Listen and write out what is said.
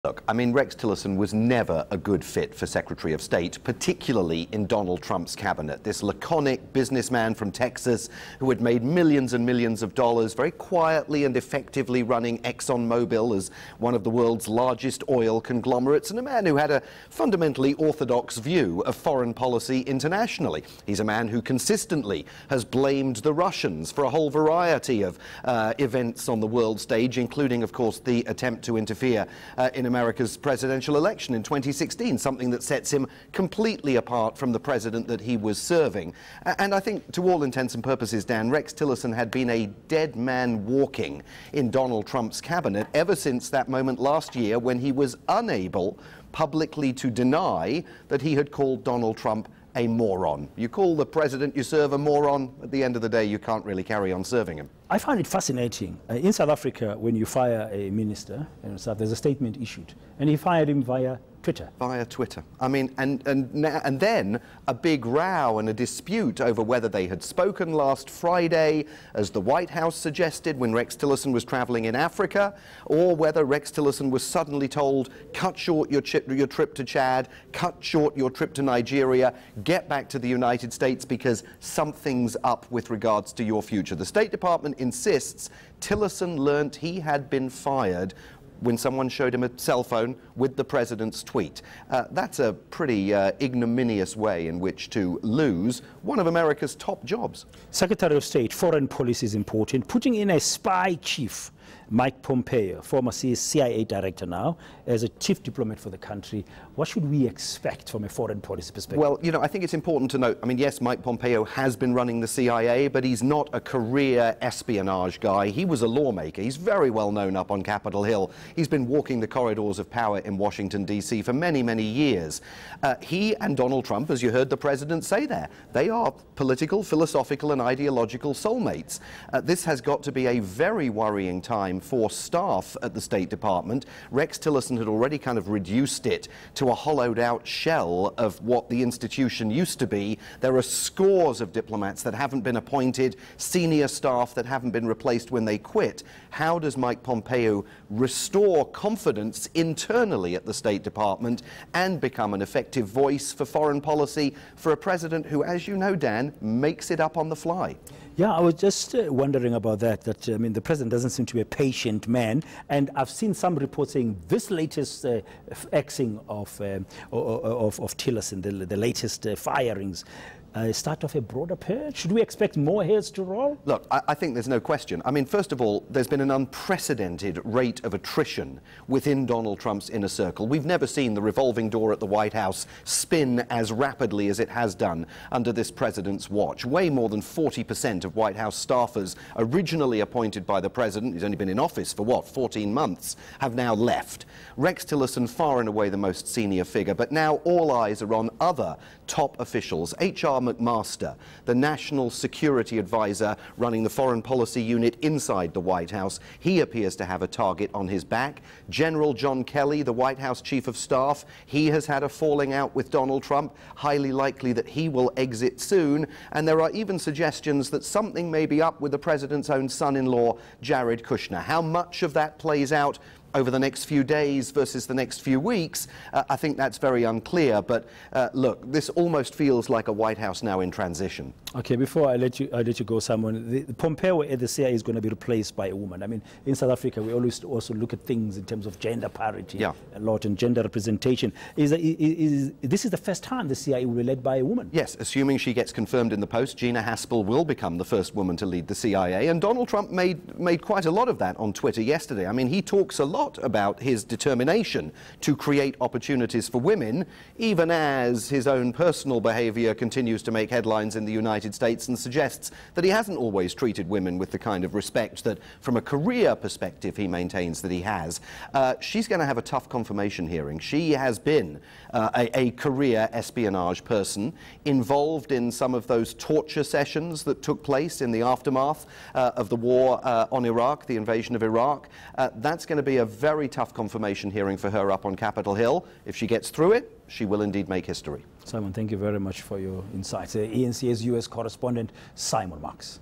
Look, I mean, Rex Tillerson was never a good fit for Secretary of State, particularly in Donald Trump's cabinet. This laconic businessman from Texas who had made millions and millions of dollars very quietly and effectively running ExxonMobil as one of the world's largest oil conglomerates, and a man who had a fundamentally orthodox view of foreign policy internationally. He's a man who consistently has blamed the Russians for a whole variety of events on the world stage, including, of course, the attempt to interfere in America's presidential election in 2016, something that sets him completely apart from the president that he was serving. And I think, to all intents and purposes, Dan, Rex Tillerson had been a dead man walking in Donald Trump's cabinet ever since that moment last year when he was unable publicly to deny that he had called Donald Trump a moron. You call the president you serve a moron, at the end of the day you can't really carry on serving him. I find it fascinating. In South Africa, when you fire a minister, there's a statement issued, and he fired him via Twitter. Via Twitter. I mean, and then a big row and a dispute over whether they had spoken last Friday, as the White House suggested when Rex Tillerson was traveling in Africa, or whether Rex Tillerson was suddenly told, cut short your trip to Chad, cut short your trip to Nigeria, get back to the United States because something's up with regards to your future. The State Department insists Tillerson learnt he had been fired when someone showed him a cell phone with the president's tweet. That's a pretty ignominious way in which to lose one of America's top jobs. Secretary of State, foreign policy is important. Putting in a spy chief, Mike Pompeo, former CIA director now, as a chief diplomat for the country, what should we expect from a foreign policy perspective? Well, you know, I think it's important to note, I mean, yes, Mike Pompeo has been running the CIA, but he's not a career espionage guy. He was a lawmaker. He's very well known up on Capitol Hill. He's been walking the corridors of power in Washington, D.C. for many, many years. He and Donald Trump, as you heard the president say there, they are political, philosophical and ideological soulmates. This has got to be a very worrying time for staff at the State Department. Rex Tillerson had already kind of reduced it to a hollowed out shell of what the institution used to be. There are scores of diplomats that haven't been appointed, senior staff that haven't been replaced when they quit. How does Mike Pompeo restore confidence internally at the State Department and become an effective voice for foreign policy for a president who, as you know, Dan, makes it up on the fly? Yeah, I was just wondering about that, I mean, the president doesn't seem to be a patient man, and I've seen some reports saying this latest axing of Tillerson, the latest firings, start off a broader purge? Should we expect more hairs to roll? Look, I think there's no question. I mean, first of all, there's been an unprecedented rate of attrition within Donald Trump's inner circle. We've never seen the revolving door at the White House spin as rapidly as it has done under this president's watch. Way more than 40% of White House staffers originally appointed by the president, who's only been in office for, what, 14 months, have now left. Rex Tillerson, far and away the most senior figure, but now all eyes are on other top officials. H.R. McMaster, the National Security Advisor running the foreign policy unit inside the White House, he appears to have a target on his back. General John Kelly, the White House Chief of Staff, he has had a falling out with Donald Trump, highly likely that he will exit soon, and there are even suggestions that something may be up with the president's own son-in-law, Jared Kushner. How much of that plays out over the next few days versus the next few weeks, I think that's very unclear. But look, this almost feels like a White House now in transition. Okay, before I let you go, Simon, the Pompeo at the CIA is going to be replaced by a woman. I mean, in South Africa, we always also look at things in terms of gender parity a lot and gender representation. This is the first time the CIA will be led by a woman? Yes, assuming she gets confirmed in the post, Gina Haspel will become the first woman to lead the CIA. And Donald Trump made quite a lot of that on Twitter yesterday. I mean, he talks a lot about his determination to create opportunities for women, even as his own personal behavior continues to make headlines in the United States and suggests that he hasn't always treated women with the kind of respect that, from a career perspective, he maintains that he has. She's going to have a tough confirmation hearing. She has been a career espionage person involved in some of those torture sessions that took place in the aftermath of the war on Iraq, the invasion of Iraq. That's going to be a very tough confirmation hearing for her up on Capitol Hill. If she gets through it, she will indeed make history. Simon, thank you very much for your insights. eNCA's US correspondent, Simon Marks.